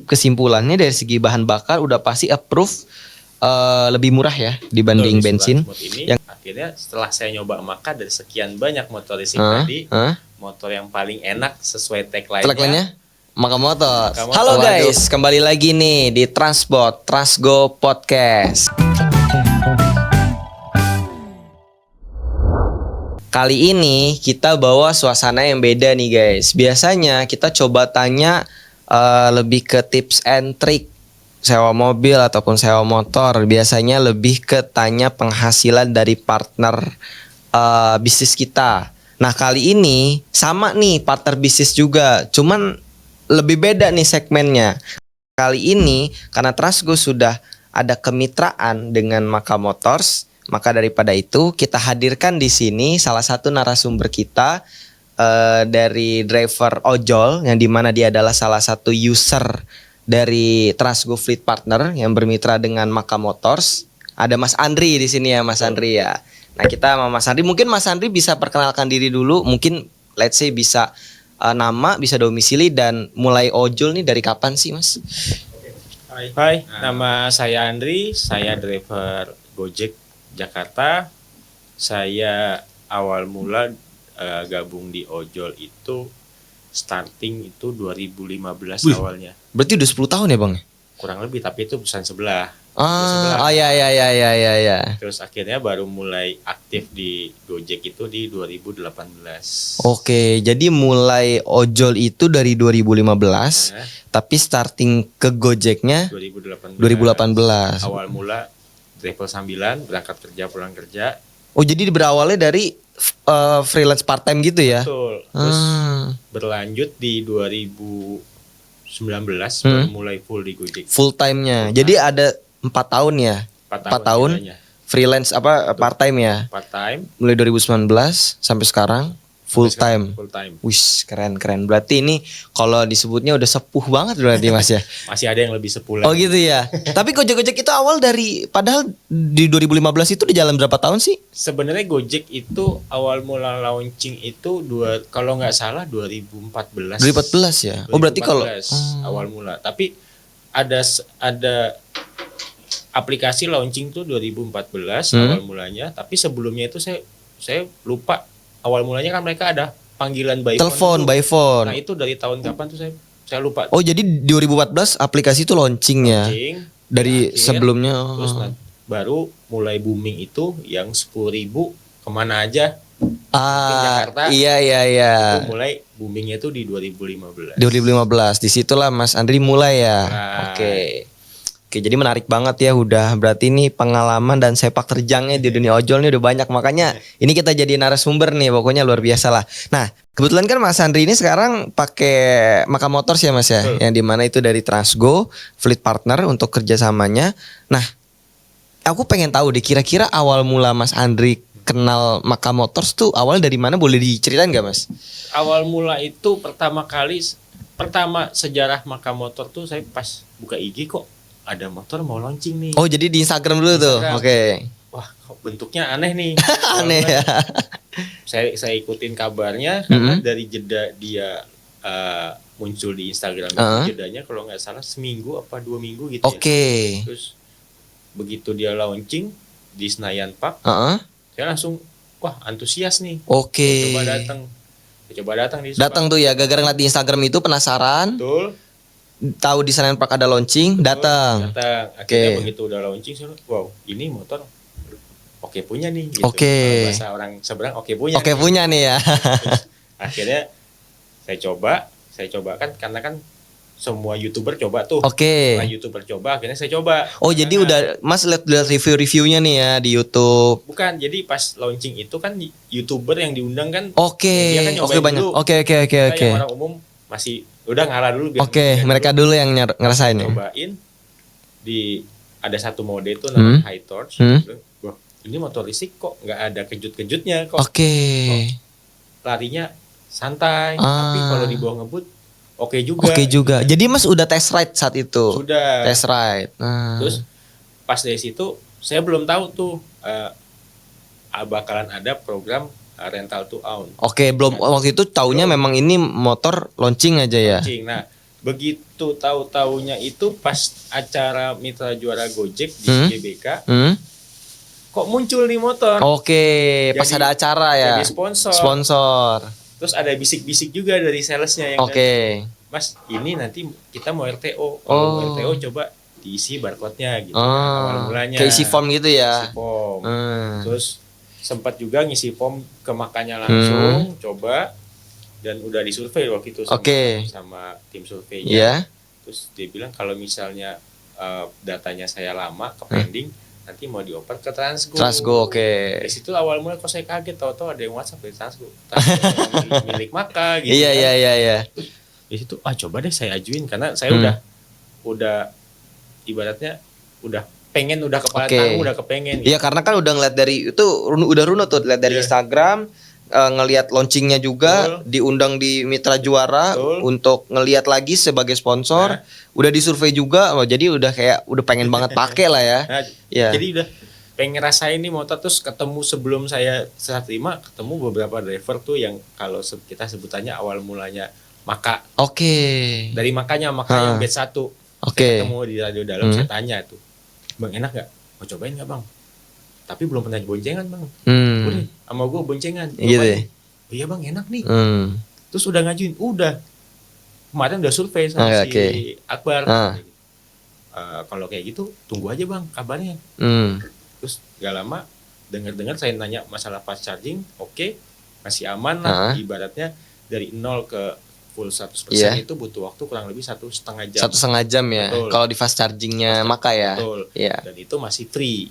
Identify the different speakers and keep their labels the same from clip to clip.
Speaker 1: Kesimpulannya dari segi bahan bakar udah pasti approve lebih murah ya dibanding bensin.
Speaker 2: Ini yang akhirnya setelah saya nyoba Maka dari sekian banyak motor listrik tadi, motor yang paling enak sesuai tagline-nya
Speaker 1: Maka Motor. Halo guys, kembali lagi nih di Transgo Podcast. Kali ini kita bawa suasana yang beda nih guys. Biasanya kita coba tanya lebih ke tips and trick sewa mobil ataupun sewa motor. Biasanya lebih ke tanya penghasilan dari partner bisnis kita. Nah kali ini sama nih partner bisnis juga, cuman lebih beda nih segmennya. Kali ini karena Transgo sudah ada kemitraan dengan Maka Motors, maka daripada itu kita hadirkan di sini salah satu narasumber kita dari driver ojol yang dimana dia adalah salah satu user dari Transgo Fleet Partner yang bermitra dengan Maka Motors. Ada Mas Andri di sini ya, Mas Andri ya. Nah kita sama Mas Andri, mungkin Mas Andri bisa perkenalkan diri dulu, mungkin let's say bisa nama, bisa domisili dan mulai ojol nih dari kapan sih Mas?
Speaker 2: Hai, nama saya Andri, saya driver Gojek Jakarta. Saya awal mula gabung di ojol itu starting itu 2015 awalnya.
Speaker 1: Berarti udah 10 tahun ya Bang?
Speaker 2: Kurang lebih, tapi itu perusahaan sebelah.
Speaker 1: Oh ya.
Speaker 2: Terus akhirnya baru mulai aktif di Gojek itu di 2018.
Speaker 1: Oke, jadi mulai ojol itu dari 2015, tapi starting ke Gojeknya 2018.
Speaker 2: Awal mula driver sambilan, berangkat kerja pulang kerja.
Speaker 1: Oh, jadi berawalnya dari freelance part time gitu ya?
Speaker 2: Betul. Terus berlanjut di 2019 baru mulai full di Gojek.
Speaker 1: Full time-nya. Jadi ada 4 tahun ya? 4 tahun freelance part time ya?
Speaker 2: Part time.
Speaker 1: Mulai 2019 sampai sekarang full time.
Speaker 2: Full time.
Speaker 1: Wih, keren. Berarti ini kalau disebutnya udah sepuh banget berarti Mas ya?
Speaker 2: Masih ada yang lebih sepuh lagi.
Speaker 1: Oh gitu ya. Tapi Gojek itu awal dari, padahal di 2015 itu di jalan berapa tahun sih?
Speaker 2: Sebenarnya Gojek itu awal mula launching itu kalau nggak salah 2014.
Speaker 1: 2014 ya. Oh berarti kalau
Speaker 2: awal mula. Tapi ada aplikasi launching tuh 2014 awal mulanya. Tapi sebelumnya itu saya lupa. Awal mulanya kan mereka ada panggilan by
Speaker 1: telepon by phone.
Speaker 2: Nah itu dari tahun kapan tuh saya lupa.
Speaker 1: Oh jadi 2014 aplikasi itu launching ya. Dari sebelumnya.
Speaker 2: Terus baru mulai booming itu yang 10.000 kemana aja. Jakarta.
Speaker 1: Iya.
Speaker 2: Itu mulai boomingnya itu di 2015.
Speaker 1: 2015 disitulah Mas Andri mulai ya. Oke, jadi menarik banget ya, udah berarti ini pengalaman dan sepak terjangnya di dunia ojol nih udah banyak, makanya ini kita jadi narasumber nih, pokoknya luar biasa lah. Nah, kebetulan kan Mas Andri ini sekarang pakai Maka Motors ya Mas ya, yang dimana itu dari Transgo Fleet Partner untuk kerjasamanya. Nah, aku pengen tahu deh kira-kira awal mula Mas Andri kenal Maka Motors tuh awal dari mana, boleh diceritain gak Mas?
Speaker 2: Awal mula itu pertama sejarah Maka Motor tuh saya pas buka IG kok ada motor mau launching nih.
Speaker 1: Oh jadi di Instagram dulu tuh. Oke.
Speaker 2: Wah kok bentuknya aneh nih.
Speaker 1: Aneh ya.
Speaker 2: Saya ikutin kabarnya karena dari jeda dia muncul di Instagram. Jedanya kalau nggak salah seminggu apa 2 minggu gitu.
Speaker 1: Oke.
Speaker 2: Terus begitu dia launching di Senayan Park, saya langsung wah antusias nih.
Speaker 1: Oke.
Speaker 2: Coba datang di
Speaker 1: datang tuh ya, gara-gara ngeliat di Instagram itu penasaran.
Speaker 2: Betul.
Speaker 1: Tahu di Senayan Park ada launching, datang.
Speaker 2: Akhirnya begitu udah launching, wow, ini motor oke punya nih. Gitu. Bahasa orang seberang oke punya.
Speaker 1: Oke punya nih ya.
Speaker 2: Akhirnya saya coba kan karena kan semua YouTuber coba tuh.
Speaker 1: Oke.
Speaker 2: Nah, YouTuber coba, akhirnya saya coba.
Speaker 1: Oh jadi udah Mas lihat review-reviewnya nih ya di YouTube.
Speaker 2: Bukan, jadi pas launching itu kan YouTuber yang diundang kan.
Speaker 1: Oke.
Speaker 2: Kan
Speaker 1: Oke banyak. Oke.
Speaker 2: Yang orang umum masih udah ngalah dulu biar
Speaker 1: mereka dulu yang ngerasain ya.
Speaker 2: Cobain ada satu mode itu namanya High Torch. Wah, ini motor listrik kok nggak ada kejut-kejutnya kok. Larinya santai, tapi kalau di bawah ngebut oke juga.
Speaker 1: Jadi Mas udah test ride saat itu.
Speaker 2: Sudah.
Speaker 1: Test ride.
Speaker 2: Terus pas dari situ saya belum tahu tuh bakalan ada program rental to own.
Speaker 1: Belum waktu itu taunya memang ini motor launching aja ya.
Speaker 2: Nah, begitu tahu-taunya itu pas acara Mitra Juara Gojek di GBK, kok muncul nih motor.
Speaker 1: Pas ada acara ya.
Speaker 2: Jadi sponsor. Terus ada bisik-bisik juga dari salesnya yang Mas, ini nanti kita mau RTO. Kalau mau RTO coba diisi barcode-nya gitu. Awal mulanya.
Speaker 1: Kayak isi form gitu ya.
Speaker 2: Isi form. Terus sempat juga ngisi form ke makanya langsung, coba, dan udah disurvei waktu itu sama tim surveinya. Terus dia bilang kalau misalnya datanya saya lama ke pending, nanti mau dioper ke Transgo. Dari situ awal mulai kok saya kaget, tahu-tahu ada yang WhatsApp dari Transgo milik Maka gitu.
Speaker 1: Iya.
Speaker 2: Di situ coba deh saya ajuin karena saya udah ibaratnya udah kepala tanggung, udah kepengen.
Speaker 1: Iya, karena kan udah ngeliat dari itu udah runo tuh, lihat dari Instagram, ngelihat launchingnya juga, diundang di Mitra Juara untuk ngelihat lagi sebagai sponsor, udah disurvei juga, jadi udah pengen banget pakai lah ya.
Speaker 2: Jadi udah pengen rasain nih motor. Terus ketemu sebelum saya serah terima, ketemu beberapa driver tuh yang kalau kita sebutannya awal mulanya Maka. Dari makanya yang batch 1. Saya ketemu di radio dalam, saya tanya tuh, Bang, enak gak? Mau cobain gak, Bang? Tapi belum pernah boncengan, Bang. Udah, sama gue boncengan. Iya, Bang, enak nih. Terus udah ngajuin, udah. Kemarin udah survei sama si Akbar. Kalau kayak gitu, tunggu aja, Bang, kabarnya. Terus gak lama, dengar saya nanya masalah fast charging, masih aman lah. Ibaratnya dari 0 ke full 100% itu butuh waktu kurang lebih 1,5 jam.
Speaker 1: 1,5 jam ya. Kalau di fast chargingnya Maka ya.
Speaker 2: Betul. Dan itu masih free.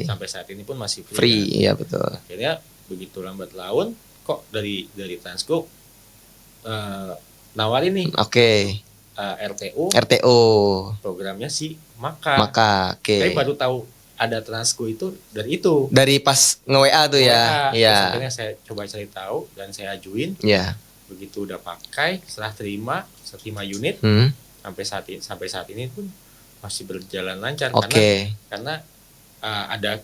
Speaker 2: Sampai saat ini pun masih
Speaker 1: free. Iya betul.
Speaker 2: Akhirnya begitu lambat laun, kok dari Transgo nawarin nih. RTO. Programnya si Maka. Saya baru tahu ada Transgo itu dari itu. Dari
Speaker 1: pas nge-WA tuh ya.
Speaker 2: Iya. Akhirnya saya coba cari tahu dan saya ajuin. Begitu udah pakai, setelah terima unit, sampai saat ini pun masih berjalan lancar. Karena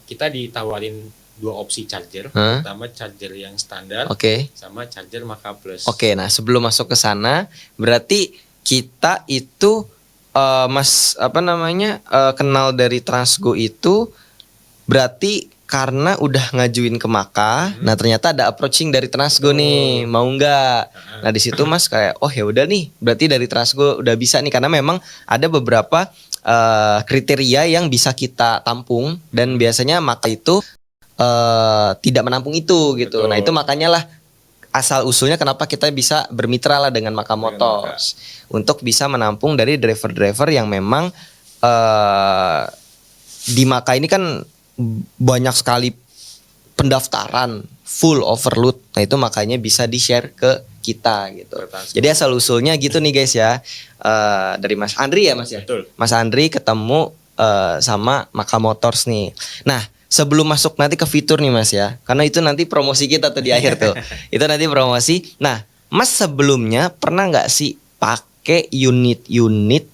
Speaker 2: kita ditawarin 2 opsi charger. Pertama charger yang standar, sama charger Maka Plus.
Speaker 1: Nah sebelum masuk ke sana, berarti kita itu kenal dari Transgo itu berarti karena udah ngajuin ke Maka. Nah ternyata ada approaching dari Transgo nih, mau nggak? Nah di situ Mas kayak ya udah nih, berarti dari Transgo udah bisa nih, karena memang ada beberapa kriteria yang bisa kita tampung, dan biasanya Maka itu tidak menampung itu gitu. Nah itu makanya lah asal usulnya kenapa kita bisa bermitra lah dengan Maka Motors untuk bisa menampung dari driver-driver yang memang di Maka ini kan banyak sekali pendaftaran full overload. Nah itu makanya bisa di-share ke kita gitu. Jadi asal usulnya gitu nih guys ya. Dari Mas Andri ya Mas ya.
Speaker 2: Betul.
Speaker 1: Mas Andri ketemu sama Maka Motors nih. Nah sebelum masuk nanti ke fitur nih Mas ya, karena itu nanti promosi kita tuh di akhir tuh. Itu nanti promosi. Nah Mas sebelumnya pernah nggak sih pakai unit-unit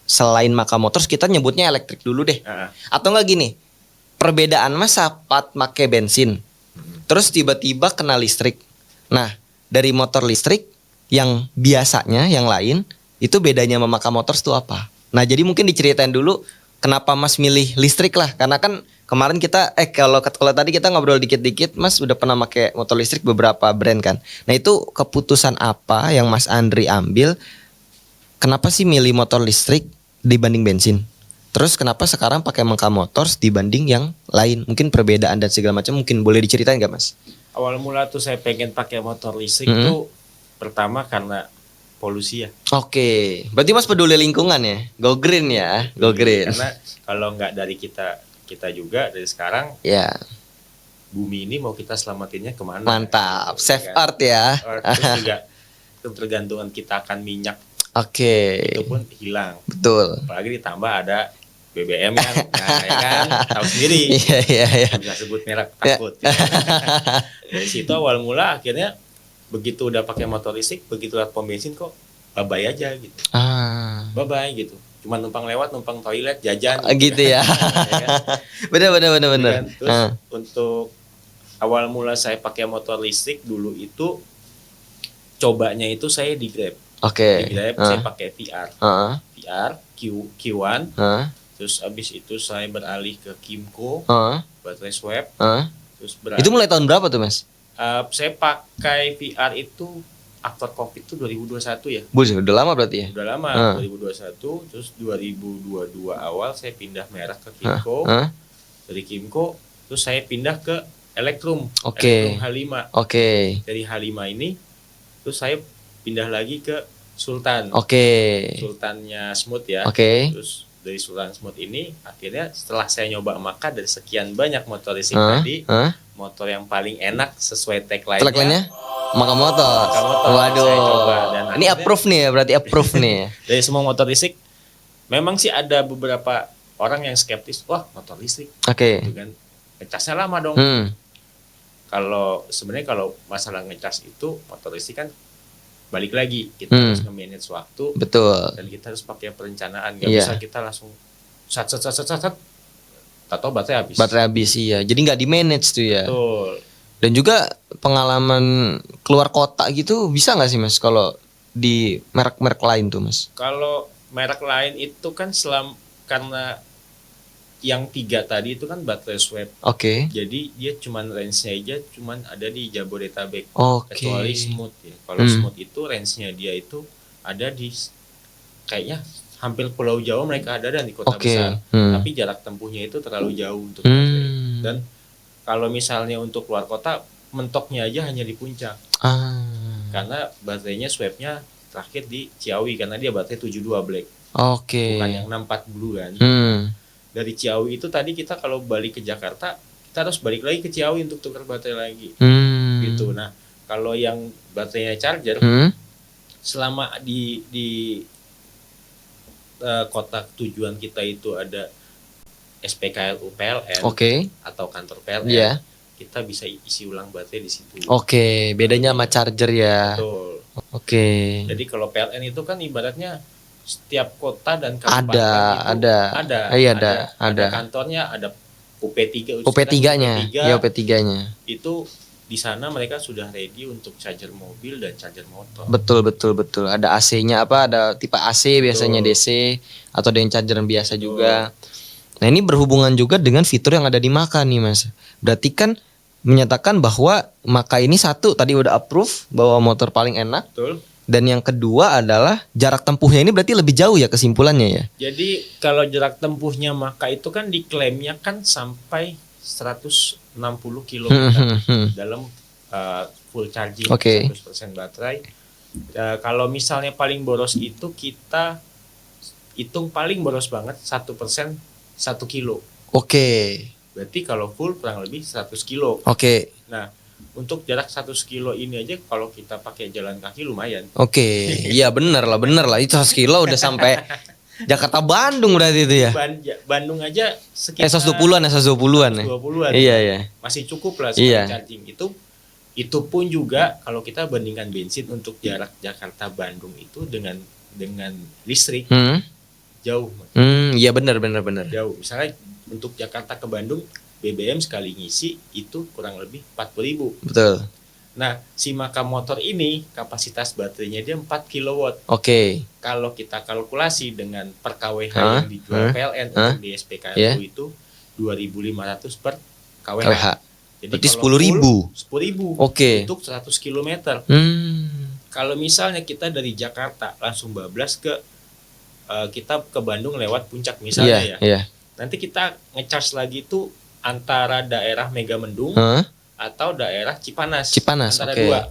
Speaker 1: selain Maka Motors, kita nyebutnya elektrik dulu deh. Atau nggak gini, perbedaan Mas saat pakai bensin, terus tiba-tiba kena listrik. Nah, dari motor listrik yang biasanya yang lain, itu bedanya sama Maka Motors tuh apa? Nah, jadi mungkin diceritain dulu kenapa Mas milih listrik lah. Karena kan kemarin kita kalau tadi kita ngobrol dikit-dikit, Mas udah pernah pakai motor listrik beberapa brand kan. Nah, itu keputusan apa yang Mas Andri ambil? Kenapa sih milih motor listrik dibanding bensin? Terus kenapa sekarang pakai Maka Motors dibanding yang lain? Mungkin perbedaan dan segala macam mungkin boleh diceritain nggak Mas?
Speaker 2: Awal mula tuh saya pengen pakai motor listrik tuh pertama karena polusi ya.
Speaker 1: Berarti Mas peduli lingkungan ya? Go green ya, go green.
Speaker 2: Karena kalau nggak dari kita juga dari sekarang, bumi ini mau kita selamatinnya kemana?
Speaker 1: Mantap, save earth ya.
Speaker 2: Terus juga ketergantungan kita akan minyak. Itu pun hilang.
Speaker 1: Betul.
Speaker 2: Apalagi ditambah ada BBM kan, ya kan, tahu sendiri. Bisa sebut merek takut. Dari situ awal mula akhirnya begitu udah pakai motor listrik, begitu lihat pom bensin kok bye-bye aja gitu. Bye-bye gitu. Cuma numpang lewat, numpang toilet, jajan.
Speaker 1: Gitu ya. Bener.
Speaker 2: Kan? Terus untuk awal mula saya pakai motor listrik dulu itu cobanya itu saya di Grab.
Speaker 1: Oke.
Speaker 2: Di Grab saya pakai VR.
Speaker 1: Heeh.
Speaker 2: VR Q1.
Speaker 1: Heeh.
Speaker 2: Terus abis itu saya beralih ke Kimco, baterai swap. Terus
Speaker 1: itu mulai tahun berapa tuh Mas?
Speaker 2: Saya pakai VR itu after COVID itu 2021 ya.
Speaker 1: Udah lama berarti ya?
Speaker 2: Udah lama, 2021. Terus 2022 awal saya pindah merek ke Kimco. Dari Kimco, terus saya pindah ke Elektrum. Elektrum H5. Dari H5 ini, terus saya pindah lagi ke Sultan. Sultannya Smooth ya. Terus dari Sultan Smooth ini, akhirnya setelah saya nyoba Maka dari sekian banyak motor racing tadi, motor yang paling enak sesuai tagline-nya
Speaker 1: Maka motor. Waduh.
Speaker 2: Saya coba, dan
Speaker 1: ini approve nih ya, berarti approve nih ya.
Speaker 2: Dari semua motor listrik, memang sih ada beberapa orang yang skeptis, wah motor listrik. Gitu kan. Ngecasnya lama dong. Kalau sebenarnya kalau masalah ngecas itu motor listrik kan balik lagi kita harus nge-manage waktu.
Speaker 1: Betul.
Speaker 2: Dan kita harus pakai perencanaan. Gak bisa kita langsung sat atau baterai habis.
Speaker 1: Iya. Jadi nggak di manage tuh ya.
Speaker 2: Betul.
Speaker 1: Dan juga pengalaman keluar kota gitu bisa nggak sih Mas kalau di merek-merek lain tuh Mas?
Speaker 2: Kalau merek lain itu kan karena yang 3 tadi itu kan baterai swap. Jadi dia cuman range-nya aja cuman ada di Jabodetabek. Kecuali Smooth ya. Kalau Smooth itu range-nya dia itu ada di kayaknya hampir Pulau Jawa mereka ada dan di kota besar. Tapi jarak tempuhnya itu terlalu jauh untuk baterai. Dan kalau misalnya untuk keluar kota mentoknya aja hanya di puncak. Karena baterainya swapnya terakhir di Ciawi karena dia baterai 72 black. Bukan yang 64 blue kan. Dari Ciawi itu tadi kita kalau balik ke Jakarta kita harus balik lagi ke Ciawi untuk tukar baterai lagi. Gitu. Nah, kalau yang baterainya charger selama di kota tujuan kita itu ada SPKLU PLN atau kantor PLN, kita bisa isi ulang baterai di situ. Bedanya sama charger ya. Betul. Jadi kalau PLN itu kan ibaratnya setiap kota dan kabupaten ada kantornya, ada UP3
Speaker 1: UP3-nya. Ya UP3-nya.
Speaker 2: Itu di sana mereka sudah ready untuk charger mobil dan charger motor.
Speaker 1: Betul. Ada AC-nya ada tipe AC biasanya DC atau ada yang charger biasa juga. Nah, ini berhubungan juga dengan fitur yang ada di Maka nih, Mas. Berarti kan menyatakan bahwa Maka ini satu tadi udah approve bahwa motor paling enak.
Speaker 2: Betul.
Speaker 1: Dan yang kedua adalah jarak tempuhnya ini berarti lebih jauh ya kesimpulannya ya.
Speaker 2: Jadi kalau jarak tempuhnya Maka itu kan diklaimnya kan sampai 160 km dalam full charging 100% baterai. Kalau misalnya paling boros itu kita hitung paling boros banget 1% 1 kilo. Berarti kalau full kurang lebih 100 kilo. Nah, untuk jarak 100 kilo ini aja kalau kita pakai jalan kaki lumayan. Iya bener lah itu 100 kilo udah sampai Jakarta Bandung berarti itu ya. Bandung aja sekitar
Speaker 1: 120-an ya. Iya.
Speaker 2: Masih cukup lah sekali charging. Itu pun juga kalau kita bandingkan bensin untuk jarak Jakarta Bandung itu dengan listrik jauh.
Speaker 1: Iya benar.
Speaker 2: Jauh. Misalnya untuk Jakarta ke Bandung BBM sekali ngisi itu kurang lebih 40.000.
Speaker 1: Betul.
Speaker 2: Nah, si Maka motor ini kapasitas baterainya dia 4 kW. Kalau kita kalkulasi dengan per kWh yang dijual PLN untuk di SPKLU itu 2.500 per kWh. Jadi
Speaker 1: berarti 10.000.
Speaker 2: 10.000 untuk 100 km. Kalau misalnya kita dari Jakarta langsung bablas kita ke Bandung lewat Puncak misalnya nanti kita ngecharge lagi itu antara daerah Megamendung atau daerah Cipanas antara dua.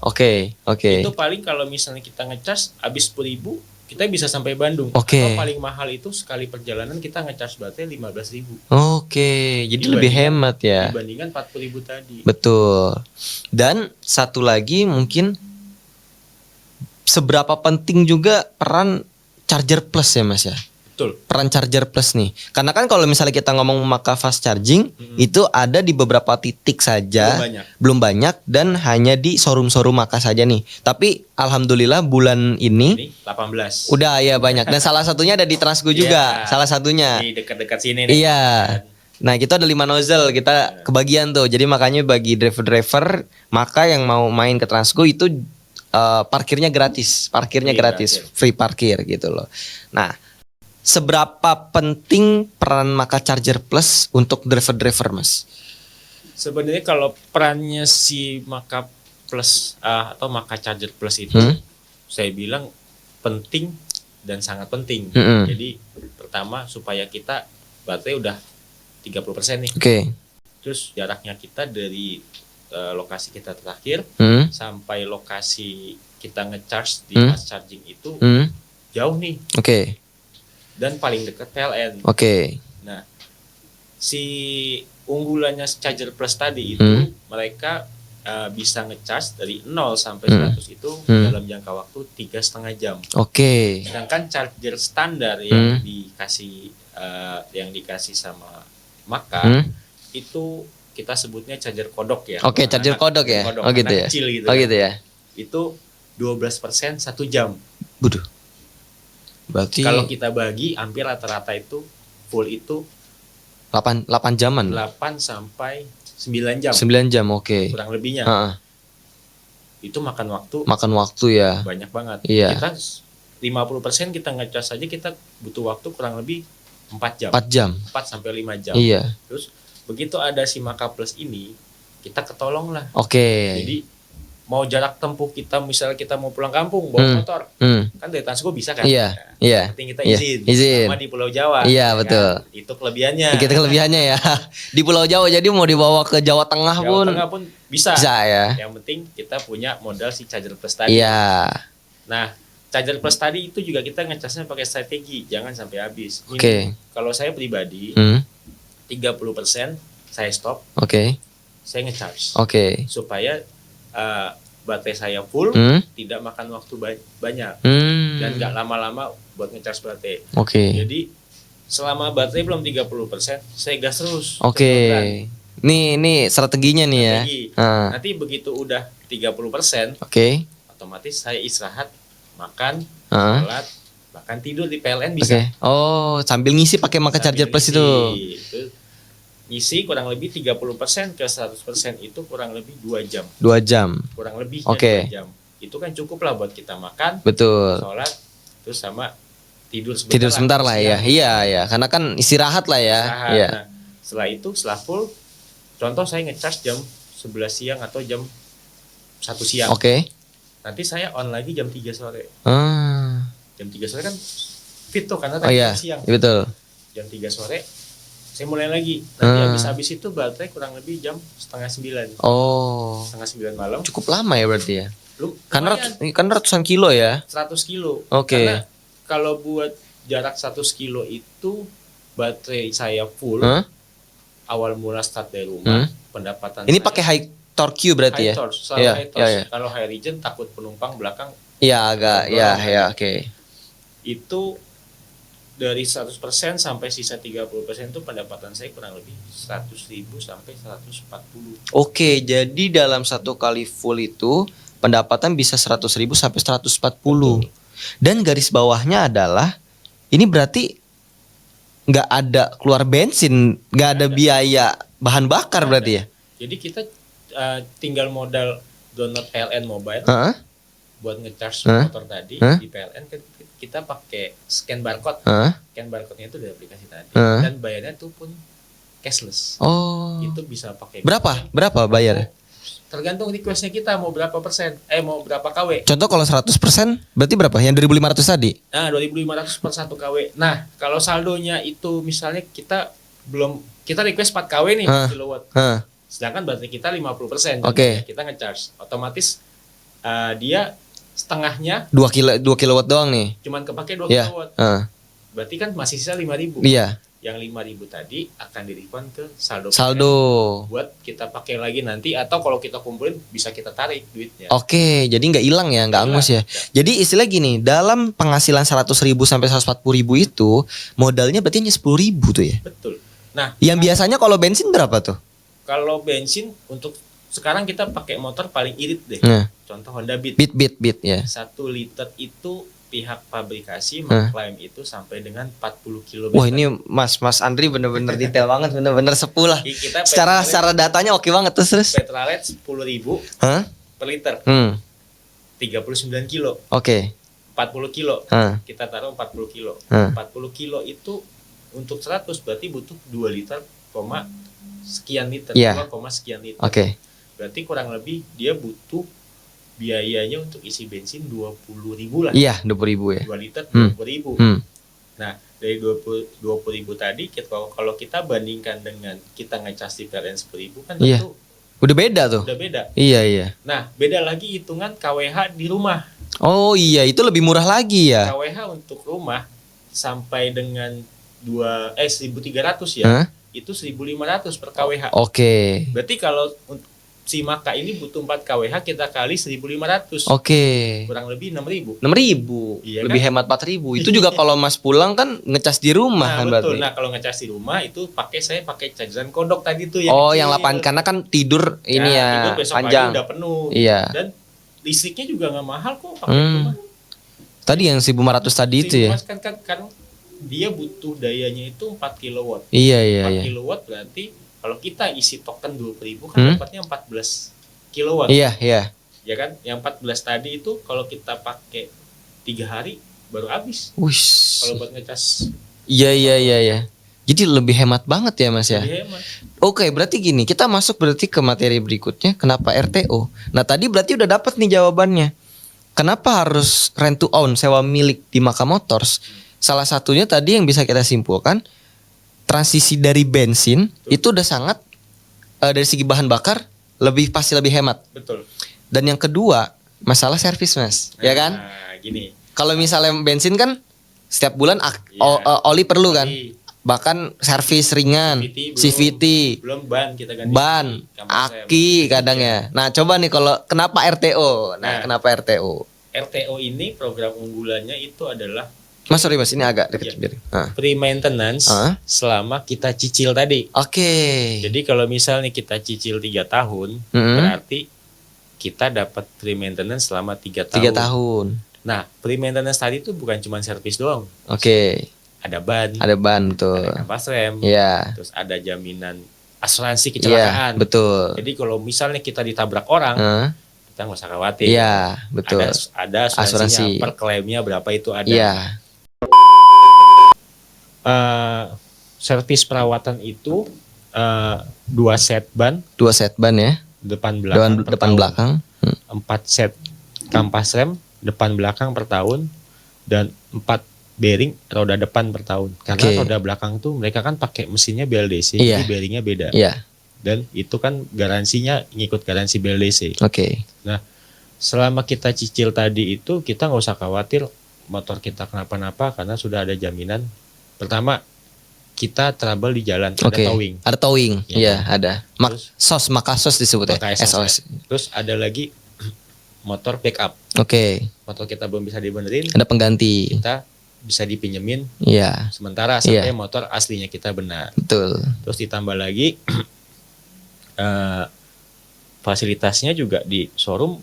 Speaker 2: Itu paling kalau misalnya kita ngecas habis 10.000 kita bisa sampai Bandung. Atau paling mahal itu sekali perjalanan kita ngecas baterai 15.000.
Speaker 1: Jadi lebih hemat ya
Speaker 2: dibandingkan 40.000 tadi.
Speaker 1: Betul. Dan satu lagi mungkin seberapa penting juga peran charger plus ya Mas ya.
Speaker 2: Betul.
Speaker 1: Peran charger plus nih. Karena kan kalau misalnya kita ngomong Maka fast charging itu ada di beberapa titik saja. Belum banyak dan hanya di showroom-showroom Maka saja nih. Tapi alhamdulillah bulan ini
Speaker 2: 18.
Speaker 1: Udah ya banyak. Dan salah satunya ada di Transgo juga. Salah satunya.
Speaker 2: Di dekat-dekat sini nih.
Speaker 1: Iya. Nah, kita ada 5 nozzle, kita kebagian tuh. Jadi makanya bagi driver-driver Maka yang mau main ke Transgo itu parkirnya gratis,
Speaker 2: Gratis.
Speaker 1: free parkir gitu loh. Nah, seberapa penting peran Maka Charger Plus untuk driver-driver, Mas?
Speaker 2: Sebenarnya kalau perannya si Maka Plus atau Maka Charger Plus itu, saya bilang penting dan sangat penting. Jadi pertama supaya kita baterai udah 30% nih. Terus jaraknya kita dari lokasi kita terakhir sampai lokasi kita ngecharge di fast charging itu jauh nih. Dan paling dekat PLN. Nah, si unggulannya Charger Plus tadi itu mereka bisa ngecharge dari 0 sampai 100 itu dalam jangka waktu 3,5 jam. Sedangkan charger standar yang dikasih sama Maka itu kita sebutnya charger kodok ya.
Speaker 1: Charger kodok ya. Gitu ya.
Speaker 2: Kecil gitu.
Speaker 1: Gitu ya.
Speaker 2: Itu 12% 1 jam.
Speaker 1: Waduh. Berarti
Speaker 2: kalau kita bagi hampir rata-rata itu full itu
Speaker 1: 8 jaman.
Speaker 2: 8 sampai 9 jam.
Speaker 1: 9 jam,
Speaker 2: kurang lebihnya. Itu makan waktu
Speaker 1: ya.
Speaker 2: Banyak banget.
Speaker 1: Iya.
Speaker 2: Kita 50% kita ngecas aja kita butuh waktu kurang lebih 4 jam.
Speaker 1: 4 jam.
Speaker 2: 4 sampai 5 jam.
Speaker 1: Iya.
Speaker 2: Terus begitu ada si Maka Plus ini, kita ketolong lah. Jadi mau jarak tempuh kita, misalnya kita mau pulang kampung bawa motor, kan dari Transgo bisa kan?
Speaker 1: Iya.
Speaker 2: Penting kita izin. Sama di Pulau Jawa.
Speaker 1: Iya,
Speaker 2: kan?
Speaker 1: betul.
Speaker 2: Itu kelebihannya.
Speaker 1: Ya. Di Pulau Jawa, jadi mau dibawa ke Jawa Tengah pun
Speaker 2: bisa.
Speaker 1: Bisa ya.
Speaker 2: Yang penting kita punya modal si Charger Plus tadi.
Speaker 1: Iya.
Speaker 2: Nah, Charger Plus tadi itu juga kita ngecasnya pakai strategi, jangan sampai habis. Kalau saya pribadi 30% saya stop. Saya ngecharge. Supaya baterai saya full, tidak makan waktu banyak dan nggak lama-lama buat ngecharge baterai. Jadi selama baterai belum 30%, saya gas terus.
Speaker 1: Nih strateginya nih ya.
Speaker 2: Nanti begitu udah 30%, otomatis saya istirahat, makan, sholat, bahkan tidur di PLN bisa.
Speaker 1: Sambil ngisi pakai Maka Charger Plus itu.
Speaker 2: Ngisi kurang lebih 30% ke 100% itu kurang lebih 2 jam.
Speaker 1: 2 jam.
Speaker 2: Kurang lebih 2 jam. Itu kan cukup lah buat kita makan,
Speaker 1: betul,
Speaker 2: sholat, terus sama tidur
Speaker 1: sebentar lah ya. Iya, karena kan istirahat lah ya. Iya.
Speaker 2: Nah, setelah full, contoh saya ngecharge jam 11 siang atau jam 1 siang. Nanti saya on lagi jam 3 sore. Jam 3 sore kan fit tuh karena tadi siang.
Speaker 1: Betul.
Speaker 2: Jam 3 sore saya mulai lagi. Nanti habis itu baterai kurang lebih jam 8:30. 8:30 malam.
Speaker 1: Cukup lama ya berarti ya. Kan ratusan kilo ya.
Speaker 2: 100 kilo. Karena kalau buat jarak 100 kilo itu baterai saya full. Awal mula start dari rumah, pendapatan
Speaker 1: ini pakai high torque berarti
Speaker 2: high torque, high torque. Kalau high regen takut penumpang belakang.
Speaker 1: Iya agak
Speaker 2: Itu dari 100% sampai sisa 30% itu pendapatan saya kurang lebih 100.000 sampai 140.
Speaker 1: Jadi dalam satu kali full itu pendapatan bisa 100.000 sampai 140. Dan garis bawahnya adalah ini berarti nggak ada keluar bensin, nggak ada biaya bahan bakar berarti ya.
Speaker 2: Jadi kita tinggal modal download PLN mobile buat ngecharge motor tadi di PLN. Kita pakai scan barcode. Scan barcode-nya itu dari aplikasi tadi. Dan bayarnya itu pun cashless. Itu bisa pakai.
Speaker 1: Berapa bayar?
Speaker 2: Tergantung requestnya kita mau berapa persen, mau berapa KW.
Speaker 1: Contoh kalau 100% berarti berapa? Yang 2.500 tadi?
Speaker 2: Nah, 2.500 per 1 KW. Nah, kalau saldonya itu misalnya kita request 4 KW nih kilowatt. Sedangkan baterai kita 50%. Kita ngecharge. Otomatis dia setengahnya
Speaker 1: 2 kilowatt doang nih.
Speaker 2: Cuman kepake 2 kilowatt. Berarti kan masih sisa 5.000.
Speaker 1: Iya.
Speaker 2: Yang 5.000 tadi akan di-refund ke saldo. Buat kita pakai lagi nanti, atau kalau kita kumpulin bisa kita tarik duitnya.
Speaker 1: Jadi nggak hilang ya, nggak angus ya. Jadi istilah gini, dalam penghasilan 100.000 sampai 140.000 itu modalnya berarti hanya 10.000 tuh ya.
Speaker 2: Betul. Nah,
Speaker 1: yang biasanya kalau bensin berapa tuh?
Speaker 2: Kalau bensin untuk sekarang kita pakai motor paling irit deh. Contoh Honda Beat.
Speaker 1: Beat ya.
Speaker 2: 1 liter itu pihak pabrikasi mengklaim itu sampai dengan 40 km.
Speaker 1: Wah, ini Mas Andri bener-bener detail banget, bener-bener sepulah. Secara datanya oke banget terus.
Speaker 2: Petralet 10.000 per liter. 39 kilo.
Speaker 1: Oke.
Speaker 2: 40 kilo.
Speaker 1: Ah.
Speaker 2: Kita taruh 40 kilo.
Speaker 1: Ah.
Speaker 2: 40 kilo itu untuk 100 berarti butuh 2 liter, sekian liter.
Speaker 1: Iya.
Speaker 2: 2, sekian liter.
Speaker 1: Oke.
Speaker 2: Berarti kurang lebih dia butuh biayanya untuk isi bensin 20.000 lah.
Speaker 1: Iya, 20.000 ya.
Speaker 2: 2 liter 20.000. Nah, dari 20.000 tadi kalau kita bandingkan dengan kita ngecas di PLN 10.000 kan
Speaker 1: Iya.
Speaker 2: tentu
Speaker 1: Udah beda tuh.
Speaker 2: udah beda.
Speaker 1: Iya.
Speaker 2: Nah, beda lagi hitungan KWH di rumah.
Speaker 1: Oh iya, itu lebih murah lagi ya.
Speaker 2: KWH untuk rumah sampai dengan 1.300 ya.
Speaker 1: Hah?
Speaker 2: Itu 1.500 per KWH.
Speaker 1: Oke.
Speaker 2: Berarti kalau si Maka ini butuh 4 KWH, kita kali 1.500.
Speaker 1: Oke.
Speaker 2: Kurang lebih 6.000.
Speaker 1: 6.000.
Speaker 2: Iya,
Speaker 1: Lebih
Speaker 2: kan?
Speaker 1: hemat 4.000. Itu juga kalau Mas pulang kan ngecas di rumah
Speaker 2: Nah,
Speaker 1: kan
Speaker 2: betul.
Speaker 1: berarti.
Speaker 2: Nah, kalau ngecas di rumah itu saya pakai cajan kodok tadi tuh
Speaker 1: Oh,
Speaker 2: kecil.
Speaker 1: yang 8 karena kan tidur ini ya
Speaker 2: tidur besok
Speaker 1: panjang.
Speaker 2: pagi udah penuh.
Speaker 1: Iya.
Speaker 2: Dan listriknya juga nggak mahal kok pakai rumah.
Speaker 1: Tadi yang 1.500 tadi itu ya.
Speaker 2: Kan dia butuh dayanya itu 4 kilowatt.
Speaker 1: Iya.
Speaker 2: 4 kilowatt berarti kalau kita isi token 20.000 kan dapatnya 14 kilowatt.
Speaker 1: Iya.
Speaker 2: Ya kan? Yang 14 tadi itu kalau kita pakai 3 hari baru habis.
Speaker 1: Wush.
Speaker 2: Kalau buat ngecas.
Speaker 1: Iya. Jadi lebih hemat banget ya Mas ya.
Speaker 2: Lebih hemat.
Speaker 1: Oke, berarti gini, kita masuk berarti ke materi berikutnya, kenapa RTO. Nah, tadi berarti udah dapat nih jawabannya. Kenapa harus rent to own, sewa milik di Maka Motors? Salah satunya tadi yang bisa kita simpulkan, transisi dari bensin itu udah sangat dari segi bahan bakar pasti lebih hemat.
Speaker 2: Betul.
Speaker 1: Dan yang kedua, masalah servis Mas, ya kan?
Speaker 2: Nah, gini.
Speaker 1: Kalau misalnya bensin kan setiap bulan
Speaker 2: Iya.
Speaker 1: oli perlu kan?
Speaker 2: Oli.
Speaker 1: Bahkan servis ringan, CVT,
Speaker 2: belum ban kita ganti.
Speaker 1: ban, aki kadang ya. Nah, coba nih kalau kenapa RTO? Kenapa RTO?
Speaker 2: RTO ini program unggulannya itu adalah
Speaker 1: Mas, sorry Mas, ini agak dekat biar.
Speaker 2: Free maintenance selama kita cicil tadi.
Speaker 1: Oke.
Speaker 2: Jadi kalau misalnya kita cicil 3 tahun, berarti kita dapat free maintenance selama 3 tahun.
Speaker 1: 3 tahun.
Speaker 2: Nah, free maintenance tadi itu bukan cuma servis doang.
Speaker 1: Oke.
Speaker 2: Ada ban.
Speaker 1: Ada ban tuh.
Speaker 2: Ada kampas rem.
Speaker 1: Iya.
Speaker 2: Terus ada jaminan asuransi
Speaker 1: Iya,
Speaker 2: kecelakaan.
Speaker 1: betul.
Speaker 2: Jadi kalau misalnya kita ditabrak orang, kita nggak usah khawatir.
Speaker 1: Iya, betul.
Speaker 2: Ada asuransinya, per klaimnya berapa itu ada.
Speaker 1: Iya.
Speaker 2: Servis perawatan itu 2 set ban.
Speaker 1: 2 set ban ya.
Speaker 2: Depan belakang.
Speaker 1: Depan belakang.
Speaker 2: 4 set kampas rem depan belakang per tahun, dan 4 bearing roda depan per tahun. Karena roda belakang tuh mereka kan pakai mesinnya BLDC, jadi bearingnya beda.
Speaker 1: Iya.
Speaker 2: Dan itu kan garansinya ngikut garansi BLDC.
Speaker 1: Oke.
Speaker 2: Nah, selama kita cicil tadi itu kita nggak usah khawatir motor kita kenapa-napa karena sudah ada jaminan. Pertama, kita trouble di jalan, ada towing.
Speaker 1: Ada towing, iya ada. Maka sos disebut ya,
Speaker 2: SOS. Terus ada lagi motor backup.
Speaker 1: Oke.
Speaker 2: Motor kita belum bisa dibenerin.
Speaker 1: Ada pengganti.
Speaker 2: Kita bisa dipinjemin.
Speaker 1: Iya.
Speaker 2: Sementara sampai motor aslinya kita benar.
Speaker 1: Betul.
Speaker 2: Terus ditambah lagi fasilitasnya juga di showroom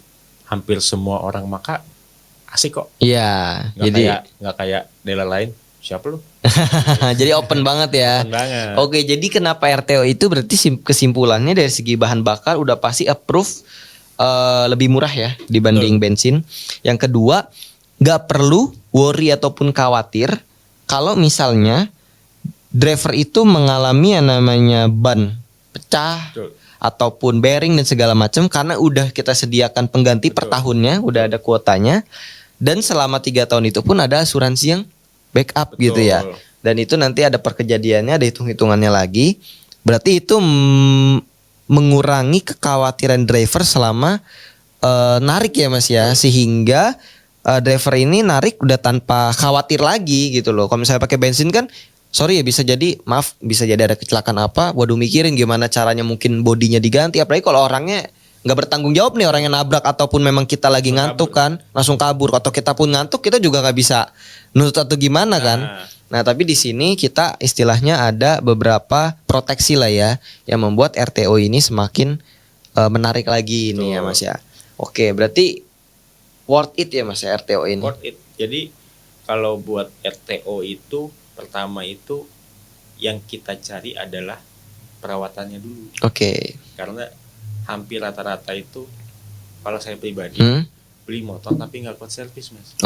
Speaker 2: hampir semua orang Maka asik kok.
Speaker 1: Iya.
Speaker 2: Nggak kayak dealer lain. Siapa lu?
Speaker 1: Jadi open banget ya.
Speaker 2: Open banget.
Speaker 1: Oke, jadi kenapa RTO itu berarti kesimpulannya dari segi bahan bakar udah pasti approve lebih murah ya dibanding bensin. Yang kedua, nggak perlu worry ataupun khawatir kalau misalnya driver itu mengalami yang namanya ban pecah.
Speaker 2: Betul.
Speaker 1: Ataupun bearing dan segala macam karena udah kita sediakan pengganti per tahunnya, udah ada kuotanya, dan selama 3 tahun itu pun ada asuransi yang backup. Betul. Gitu ya. Dan itu nanti ada perkejadiannya, ada hitung-hitungannya lagi. Berarti itu mengurangi kekhawatiran driver selama narik ya Mas ya, sehingga driver ini narik udah tanpa khawatir lagi gitu loh. Kalau misalnya pakai bensin kan sorry ya bisa jadi ada kecelakaan apa, waduh mikirin gimana caranya mungkin bodinya diganti, apalagi kalau orangnya nggak bertanggung jawab nih, orangnya nabrak ataupun memang kita lagi ngantuk kan langsung kabur, atau kita pun ngantuk kita juga nggak bisa nutut atau gimana kan. Nah tapi di sini kita istilahnya ada beberapa proteksi lah ya yang membuat RTO ini semakin menarik lagi nih ya Mas ya. Oke, berarti worth it ya Mas ya RTO ini.
Speaker 2: Worth it. Jadi kalau buat RTO itu pertama itu yang kita cari adalah perawatannya dulu.
Speaker 1: Oke.
Speaker 2: Karena hampir rata-rata itu kalau saya pribadi beli motor tapi nggak kuat servis, Mas.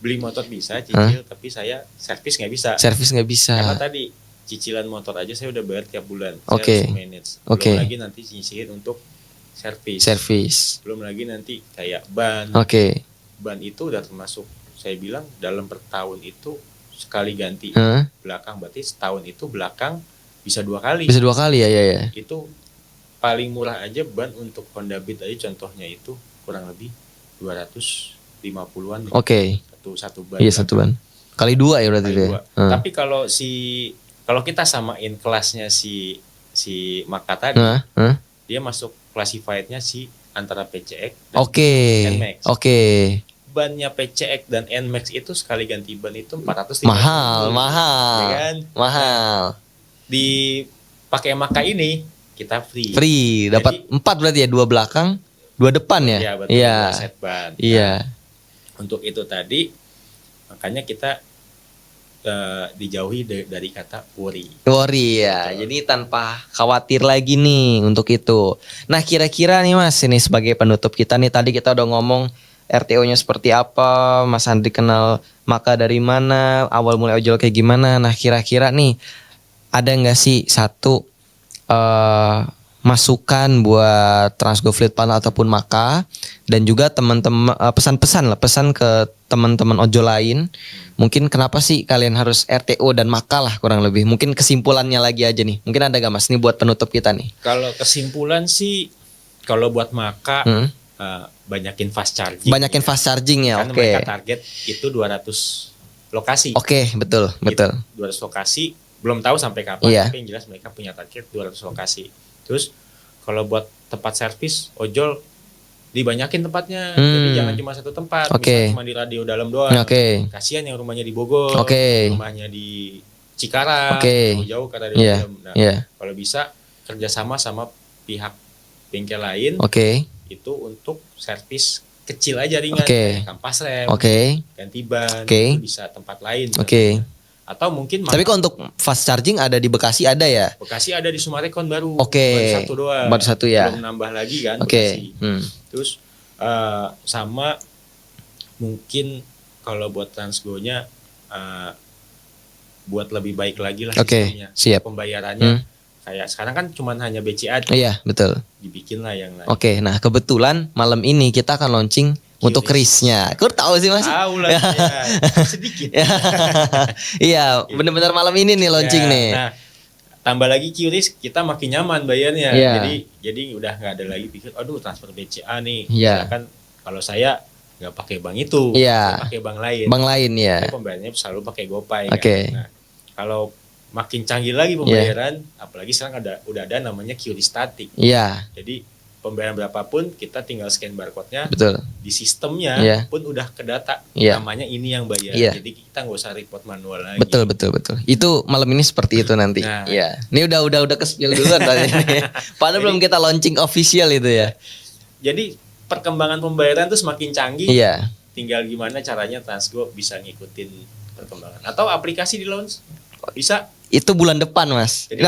Speaker 2: Beli motor bisa cicil, tapi saya servis nggak bisa.
Speaker 1: Servis nggak bisa.
Speaker 2: Karena tadi cicilan motor aja saya udah bayar tiap bulan. Saya harus manage. Belum lagi nanti nyisihin untuk servis. Belum lagi nanti kayak ban. Ban itu udah termasuk, saya bilang dalam per tahun itu sekali ganti belakang, berarti setahun itu belakang bisa 2 kali.
Speaker 1: Bisa 2 kali ya.
Speaker 2: Itu paling murah aja ban untuk Honda Beat aja contohnya itu kurang lebih 250-an. Satu ban.
Speaker 1: Iya, satu ban. Kali 2 ya berarti itu.
Speaker 2: Tapi kalau kita samain kelasnya si Maka tadi, dia masuk classified-nya si antara PCX dan NMAX. Bannya PCX dan NMAX itu sekali ganti ban itu 450.
Speaker 1: Mahal.
Speaker 2: Ya kan?
Speaker 1: Mahal.
Speaker 2: Di pakai Maka ini kita free.
Speaker 1: Dapat 4 berarti ya, 2 belakang, 2 depan ya.
Speaker 2: Iya, betul. 2 set ban.
Speaker 1: Iya.
Speaker 2: Untuk itu tadi makanya kita dijauhi dari kata worry
Speaker 1: ya. Jadi tanpa khawatir lagi nih untuk itu. Nah, kira-kira nih Mas, ini sebagai penutup kita nih, tadi kita udah ngomong RTO-nya seperti apa, Mas Andri kenal Maka dari mana, awal mulai ojol kayak gimana. Nah, kira-kira nih ada nggak sih satu masukan buat Transgo Fleet Partner ataupun Maka, dan juga teman-teman pesan ke teman-teman ojol lain, mungkin kenapa sih kalian harus RTO dan Maka lah, kurang lebih mungkin kesimpulannya lagi aja nih, mungkin ada gak Mas nih buat penutup kita nih?
Speaker 2: Kalau kesimpulan sih, kalau buat Maka banyakin fast
Speaker 1: fast charging ya.
Speaker 2: Karena mereka target itu 200 lokasi.
Speaker 1: Betul.
Speaker 2: 200 lokasi, belum tahu sampai kapan, tapi yang jelas mereka punya target 200 lokasi. Terus kalau buat tempat servis ojol dibanyakin tempatnya, jadi jangan cuma satu tempat, misalnya cuma di radio dalam doang. Kasihan yang rumahnya di Bogor, rumahnya di Cikarang, jauh ke radio dalam. Nah, kalau bisa kerjasama sama pihak bengkel lain, itu untuk servis kecil aja ringan, kampas rem, ganti ban, itu bisa tempat lain. Atau mungkin
Speaker 1: tapi kok untuk fast charging ada di Bekasi ada ya?
Speaker 2: Bekasi ada di Sumarekon baru.
Speaker 1: Baru
Speaker 2: 1 doang.
Speaker 1: Baru 1 ya.
Speaker 2: Belum nambah lagi kan Bekasi. Terus sama mungkin kalau buat Transgo-nya buat lebih baik lagi lah sistemnya.
Speaker 1: Siap.
Speaker 2: Pembayarannya kayak sekarang kan cuma hanya BCA.
Speaker 1: Iya, betul.
Speaker 2: Dibikin lah yang lain.
Speaker 1: Nah kebetulan malam ini kita akan launching untuk Kris-nya. Aku tahu sih Mas.
Speaker 2: Tahu lah ya. Sedikit.
Speaker 1: Iya, benar-benar malam ini nih launching nih.
Speaker 2: Nah, tambah lagi QRIS kita makin nyaman bayarnya. Jadi udah nggak ada lagi pikir, aduh transfer BCA nih. Misalkan kalau saya nggak pakai bank itu, saya pakai bank lain.
Speaker 1: Bank lain ya.
Speaker 2: Saya pembayarannya selalu pakai GoPay. Nah, kalau makin canggih lagi pembayaran, apalagi sekarang udah ada namanya QRIS statik. Jadi pembayaran berapapun kita tinggal scan barcode-nya. Di sistemnya pun udah kedata namanya ini yang bayar. Jadi kita nggak usah report manual lagi. Betul.
Speaker 1: Itu malam ini seperti itu nanti.
Speaker 2: Nah,
Speaker 1: ini udah ke-spill duluan tadi. Padahal belum kita launching official itu ya.
Speaker 2: Jadi perkembangan pembayaran tuh semakin canggih. Tinggal gimana caranya Transgo bisa ngikutin perkembangan. Atau aplikasi di launch bisa.
Speaker 1: Itu bulan depan Mas.
Speaker 2: Jadi,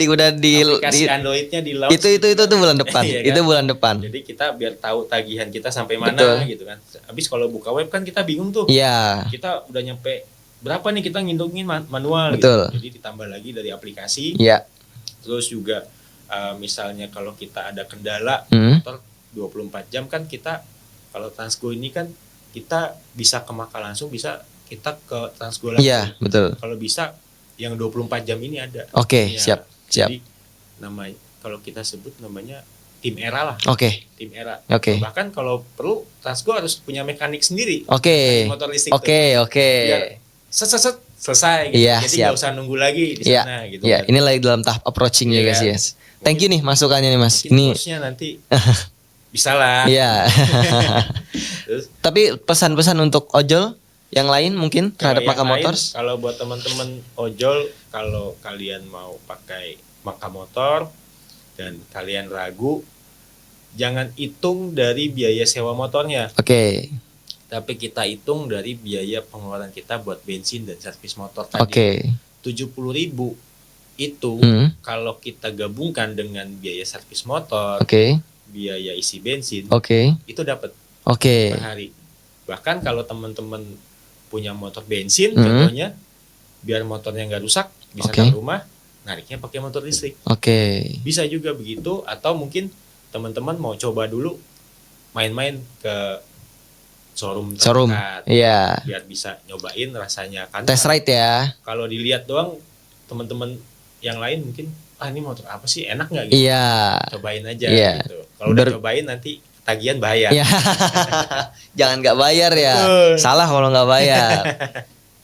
Speaker 1: udah di
Speaker 2: aplikasi Android-nya di launch.
Speaker 1: Itu bulan depan. Itu bulan depan.
Speaker 2: Jadi kita biar tahu tagihan kita sampai mana gitu kan. Habis kalau buka web kan kita bingung tuh. Kita udah nyampe berapa nih, kita ngitungin manual gitu. Jadi ditambah lagi dari aplikasi. Terus juga misalnya kalau kita ada kendala motor 24 jam kan kita, kalau Transgo ini kan kita bisa ke Maka langsung, bisa kita ke Transgo langsung. Kalau bisa yang 24 jam ini ada.
Speaker 1: Siap.
Speaker 2: Jadi kalau kita sebut namanya tim era lah. Tim era. Bahkan kalau perlu Transgo harus punya mekanik sendiri. Motor listrik. Biar selesai gitu. Jadi nggak usah nunggu lagi di sana gitu.
Speaker 1: Ini lagi dalam tahap approaching juga sih. Thank you nih masukannya nih Mas.
Speaker 2: Ini nanti bisa lah.
Speaker 1: Tapi pesan-pesan untuk ojol yang lain mungkin terhadap Maka Motors?
Speaker 2: Kalau buat teman-teman ojol, kalau kalian mau pakai Maka Motor dan kalian ragu, jangan hitung dari biaya sewa motornya. Tapi kita hitung dari biaya pengeluaran kita buat bensin dan servis motor tadi. 70.000 itu kalau kita gabungkan dengan biaya servis motor, biaya isi bensin, itu dapat
Speaker 1: Oke.
Speaker 2: per hari. Bahkan kalau teman-teman punya motor bensin contohnya, biar motornya nggak rusak, bisa ke rumah, nariknya pakai motor listrik. Bisa juga begitu, atau mungkin teman-teman mau coba dulu main-main ke showroom terdekat, biar bisa nyobain rasanya kan.
Speaker 1: Test ride ya.
Speaker 2: Kalau dilihat doang teman-teman yang lain mungkin ini motor apa sih, enak nggak gitu? Cobain aja gitu. Kalau udah cobain nanti tagihan bayar.
Speaker 1: Jangan nggak bayar ya. Salah kalau nggak bayar.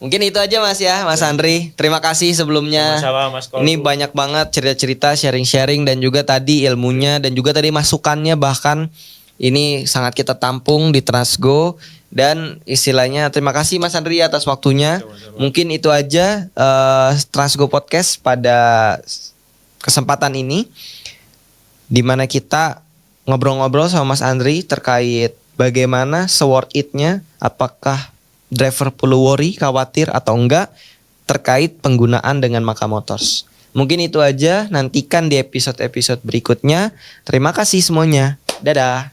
Speaker 1: Mungkin itu aja Mas ya, Mas Andri. Terima kasih sebelumnya.
Speaker 2: Sama-sama, Mas Kolbu.
Speaker 1: Ini banyak banget cerita-cerita, sharing-sharing, dan juga tadi ilmunya, dan juga tadi masukannya, bahkan ini sangat kita tampung di Trasgo. Dan istilahnya terima kasih Mas Andri atas waktunya.
Speaker 2: Sama-sama.
Speaker 1: Mungkin itu aja Trasgo Podcast pada kesempatan ini, dimana kita ngobrol-ngobrol sama Mas Andri terkait bagaimana worth it-nya, apakah driver perlu worry, khawatir atau enggak terkait penggunaan dengan Maka Motors. Mungkin itu aja, nantikan di episode-episode berikutnya. Terima kasih semuanya. Dadah.